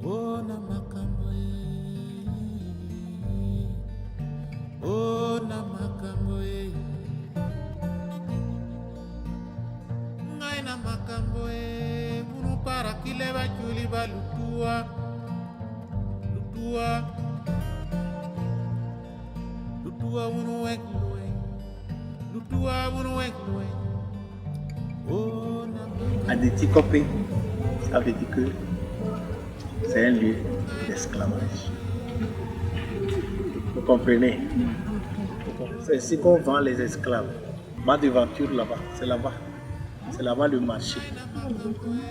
Oh na makambo oh na makambo ngai na makambo munu para kile bachuli balutua lutua unu wekloe lutua unu wekloe oh na Adéticopé, ça veut dire que c'est un lieu d'esclavage. Vous comprenez? C'est ici qu'on vend les esclaves. Ma devanture là-bas, c'est là-bas. C'est là-bas le marché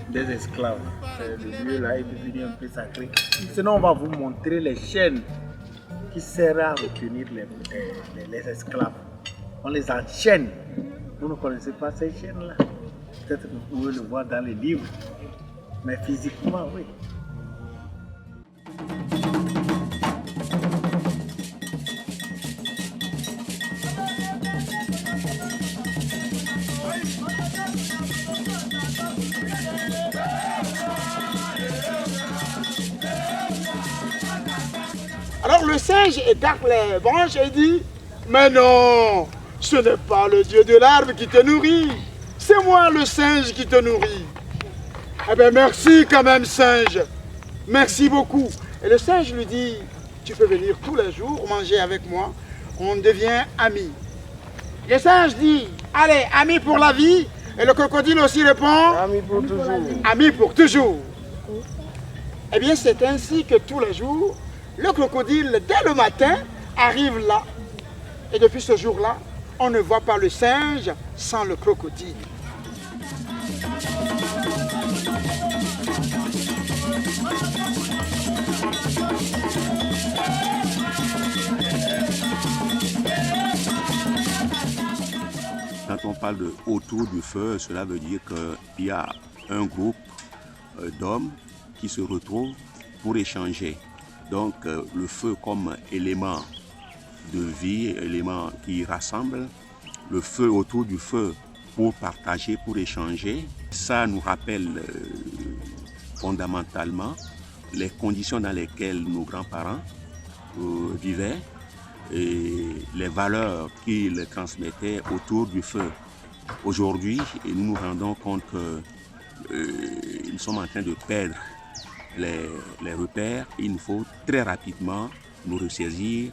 des esclaves. Le lieu là est devenu un peu sacré. Sinon, on va vous montrer les chaînes qui servent à retenir les esclaves. On les enchaîne. Vous ne connaissez pas ces chaînes-là? Peut-être que vous pouvez le voir dans les livres. Mais physiquement, oui. Alors le singe écarte les branches et dit: mais non, ce n'est pas le dieu de l'arbre qui te nourrit, c'est moi le singe qui te nourrit. Eh bien merci quand même singe, merci beaucoup. Et le singe lui dit: tu peux venir tous les jours manger avec moi, on devient amis. Le singe dit: allez, amis pour la vie. Et le crocodile aussi répond: amis pour toujours. Amis pour toujours. Eh bien c'est ainsi que tous les jours, le crocodile, dès le matin, arrive là. Et depuis ce jour-là, on ne voit pas le singe sans le crocodile. Quand on parle de autour du feu, cela veut dire qu'il y a un groupe d'hommes qui se retrouvent pour échanger. Donc le feu comme élément de vie, élément qui rassemble, le feu autour du feu pour partager, pour échanger. Ça nous rappelle fondamentalement les conditions dans lesquelles nos grands-parents vivaient et les valeurs qu'ils transmettaient autour du feu. Aujourd'hui, nous nous rendons compte que nous sommes en train de perdre les repères. Il nous faut très rapidement nous ressaisir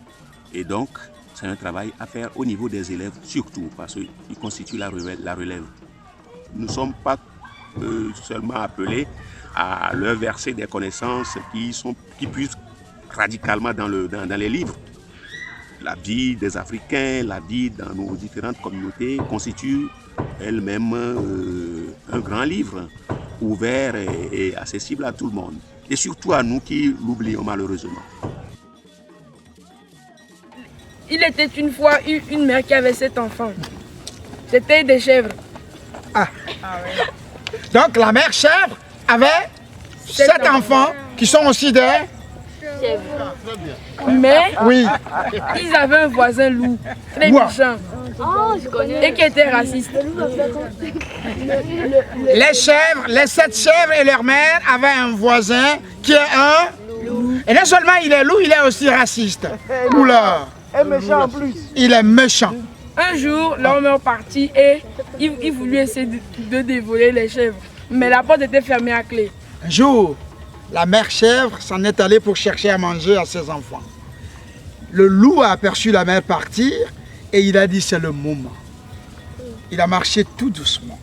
et donc c'est un travail à faire au niveau des élèves surtout parce qu'ils constituent la relève. Nous ne sommes pas seulement appelés à leur verser des connaissances qui puissent radicalement dans les livres. La vie des Africains, la vie dans nos différentes communautés constitue elle-même un grand livre ouvert et accessible à tout le monde. Et surtout à nous qui l'oublions malheureusement. Il était une fois une mère qui avait 7 enfants. C'était des chèvres. Ah oui. Donc la mère chèvre avait 7 enfants qui sont aussi des chèvres. Mais oui. Ils avaient un voisin loup, très méchant. Et qui était raciste. Les 7 chèvres et leur mère avaient un voisin qui est un loup. Et non seulement il est loup, il est aussi raciste. Oula. Et méchant en plus. Il est méchant. Un jour, l'homme est parti et il voulut essayer de dévorer les chèvres. Mais la porte était fermée à clé. Un jour, la mère chèvre s'en est allée pour chercher à manger à ses enfants. Le loup a aperçu la mère partir et il a dit: c'est le moment. Il a marché tout doucement.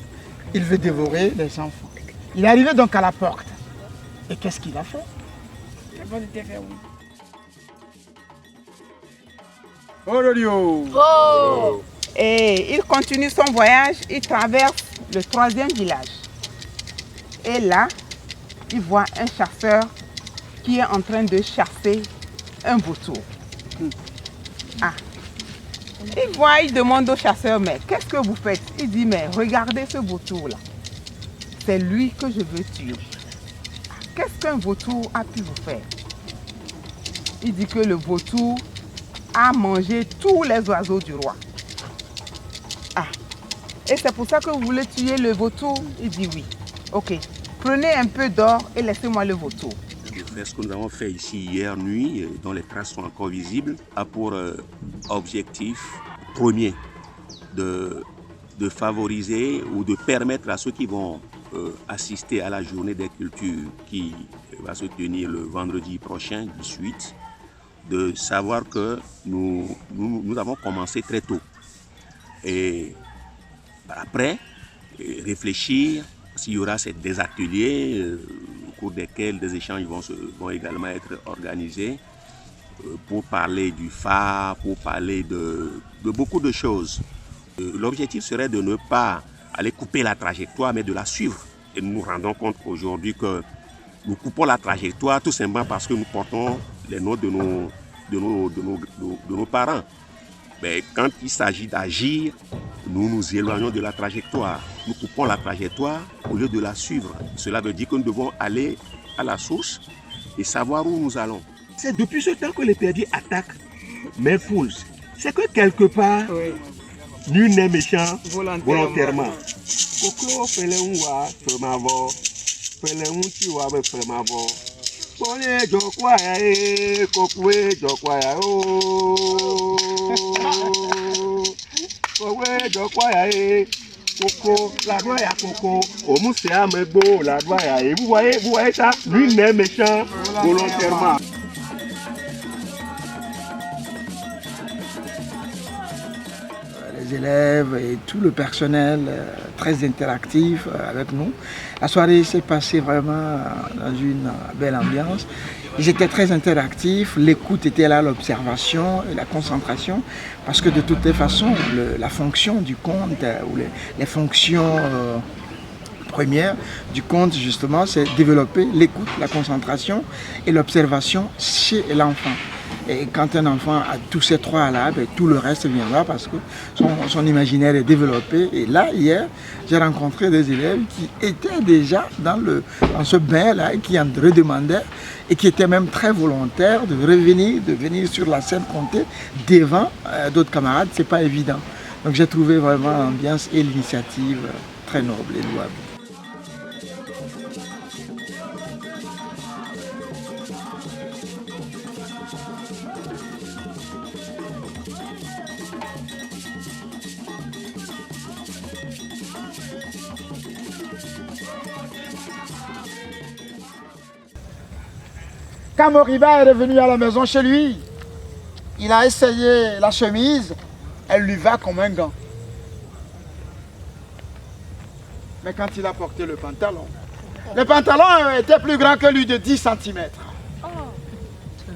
Il veut dévorer les enfants. Il est arrivé donc à la porte. Et qu'est-ce qu'il a fait? La porte était fermée. Oh! Et il continue son voyage, il traverse le 3e village. Et là, il voit un chasseur qui est en train de chasser un vautour. Ah. Il demande au chasseur: mais qu'est-ce que vous faites? Il dit: mais regardez ce vautour-là. C'est lui que je veux tuer. Qu'est-ce qu'un vautour a pu vous faire? Il dit que le vautour a mangé tous les oiseaux du roi. Ah, et c'est pour ça que vous voulez tuer le vautour? Il dit oui. Ok, prenez un peu d'or et laissez-moi le vautour. ce que nous avons fait ici hier nuit, dont les traces sont encore visibles, a pour objectif premier de favoriser ou de permettre à ceux qui vont assister à la journée des cultures qui va se tenir le vendredi prochain, 18, de savoir que nous avons commencé très tôt. Et après, réfléchir s'il y aura des ateliers au cours desquels des échanges vont également être organisés pour parler du phare, pour parler de beaucoup de choses. L'objectif serait de ne pas aller couper la trajectoire, mais de la suivre. Et nous nous rendons compte aujourd'hui que nous coupons la trajectoire tout simplement parce que nous portons les noms de nos parents. Mais quand il s'agit d'agir, nous nous éloignons de la trajectoire. Nous coupons la trajectoire au lieu de la suivre. Cela veut dire que nous devons aller à la source et savoir où nous allons. C'est depuis ce temps que les perdus attaquent mes poules. C'est que quelque part, nul n'est méchant volontairement. Coco fele unwa fremavo, fele unchiwa be fremavo. Pone jokwa ya kokwe jokwa ya o. Kokwe jokwa ya Coco, la doigt ya Coco, au mousse à Megbo, la doigt ya. Vous voyez ça? Nul n'est méchant volontairement. Les élèves et tout le personnel très interactif avec nous. La soirée s'est passée vraiment dans une belle ambiance. Ils étaient très interactifs, l'écoute était là, l'observation et la concentration, parce que de toutes les façons, la fonction du conte, ou les fonctions premières du conte justement, c'est développer l'écoute, la concentration et l'observation chez l'enfant. Et quand un enfant a tous ces trois-là, ben, tout le reste viendra parce que son imaginaire est développé. Et là, hier, j'ai rencontré des élèves qui étaient déjà dans ce bain-là, qui en redemandaient et qui étaient même très volontaires de venir sur la scène compter devant d'autres camarades. C'est pas évident. Donc j'ai trouvé vraiment l'ambiance et l'initiative très noble et louable. Quand Moriba est revenu à la maison chez lui, il a essayé la chemise, elle lui va comme un gant. Mais quand il a porté le pantalon était plus grand que lui de 10 cm.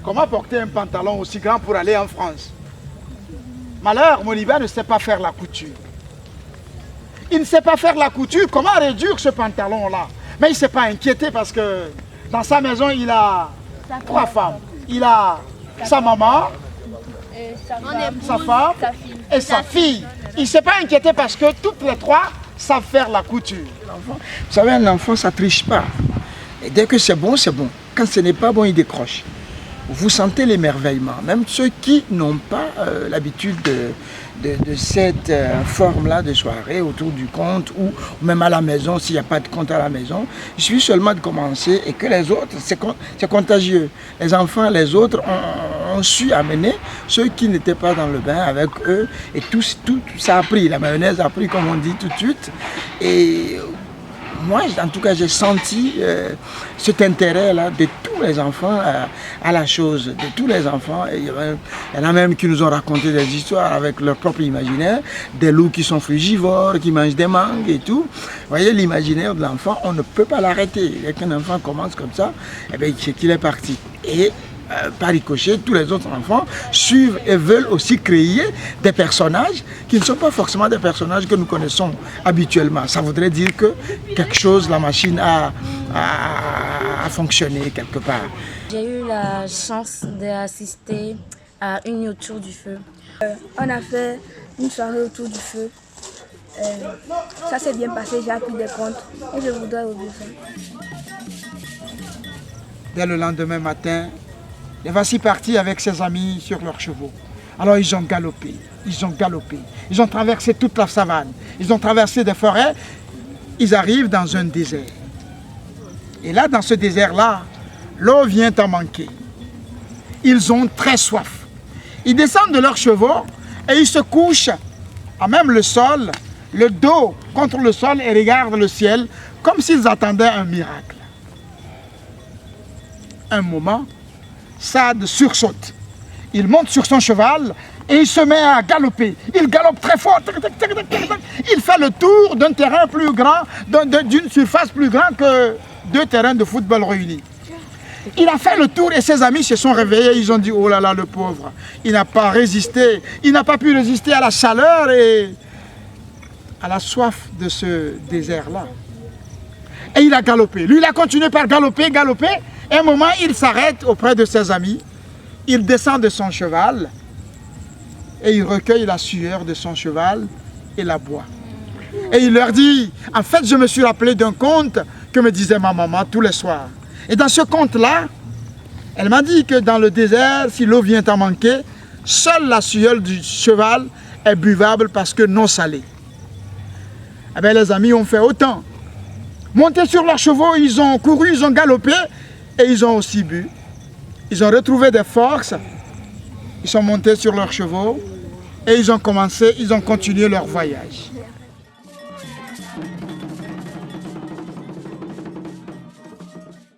Comment porter un pantalon aussi grand pour aller en France? Malheur, Moriba ne sait pas faire la couture. Il ne sait pas faire la couture, comment réduire ce pantalon-là? Mais il ne s'est pas inquiété parce que dans sa maison, il a 3 femmes. Il a sa maman, sa femme et sa fille. Il ne s'est pas inquiété parce que toutes les 3 savent faire la couture. Vous savez, un enfant, ça ne triche pas. Et dès que c'est bon, c'est bon. Quand ce n'est pas bon, il décroche. Vous sentez l'émerveillement. Même ceux qui n'ont pas l'habitude de cette forme-là de soirée autour du conte ou même à la maison, s'il n'y a pas de conte à la maison, il suffit seulement de commencer et que les autres, c'est contagieux. Les enfants, les autres ont su amener ceux qui n'étaient pas dans le bain avec eux et tout ça a pris. La mayonnaise a pris, comme on dit, tout de suite. Et moi, en tout cas, j'ai senti cet intérêt-là de tous les enfants à la chose, de tous les enfants. Et il y en a même qui nous ont raconté des histoires avec leur propre imaginaire, des loups qui sont frugivores, qui mangent des mangues et tout. Vous voyez, l'imaginaire de l'enfant, on ne peut pas l'arrêter. Dès qu'un enfant commence comme ça, eh bien, c'est qu'il est parti. Et par ricochet, tous les autres enfants suivent et veulent aussi créer des personnages qui ne sont pas forcément des personnages que nous connaissons habituellement. Ça voudrait dire que quelque chose, la machine a fonctionné quelque part. J'ai eu la chance d'assister à une nuit autour du feu. On a fait une soirée autour du feu. Ça s'est bien passé, j'ai appris des contes et je voudrais ouvrir ça. Dès le lendemain matin, les voici partis avec ses amis sur leurs chevaux. Alors ils ont galopé, ils ont traversé toute la savane, ils ont traversé des forêts, ils arrivent dans un désert. Et là, dans ce désert-là, l'eau vient à manquer. Ils ont très soif. Ils descendent de leurs chevaux et ils se couchent à même le sol, le dos contre le sol et regardent le ciel comme s'ils attendaient un miracle. Un moment, Saad sursaute. Il monte sur son cheval et il se met à galoper. Il galope très fort. Il fait le tour d'un terrain plus grand, d'une surface plus grande que 2 terrains de football réunis. Il a fait le tour et ses amis se sont réveillés. Ils ont dit, oh là là, le pauvre, il n'a pas résisté. Il n'a pas pu résister à la chaleur et à la soif de ce désert-là. Et il a galopé. Lui, il a continué par galoper. Et à un moment, il s'arrête auprès de ses amis. Il descend de son cheval et il recueille la sueur de son cheval et la boit. Et il leur dit, en fait, je me suis rappelé d'un conte que me disait ma maman tous les soirs. Et dans ce conte-là, elle m'a dit que dans le désert, si l'eau vient à manquer, seule la sueur du cheval est buvable parce que non salée. Eh bien, les amis ont fait autant. Montés sur leurs chevaux, ils ont couru, ils ont galopé et ils ont aussi bu. Ils ont retrouvé des forces, ils sont montés sur leurs chevaux et ils ont continué leur voyage.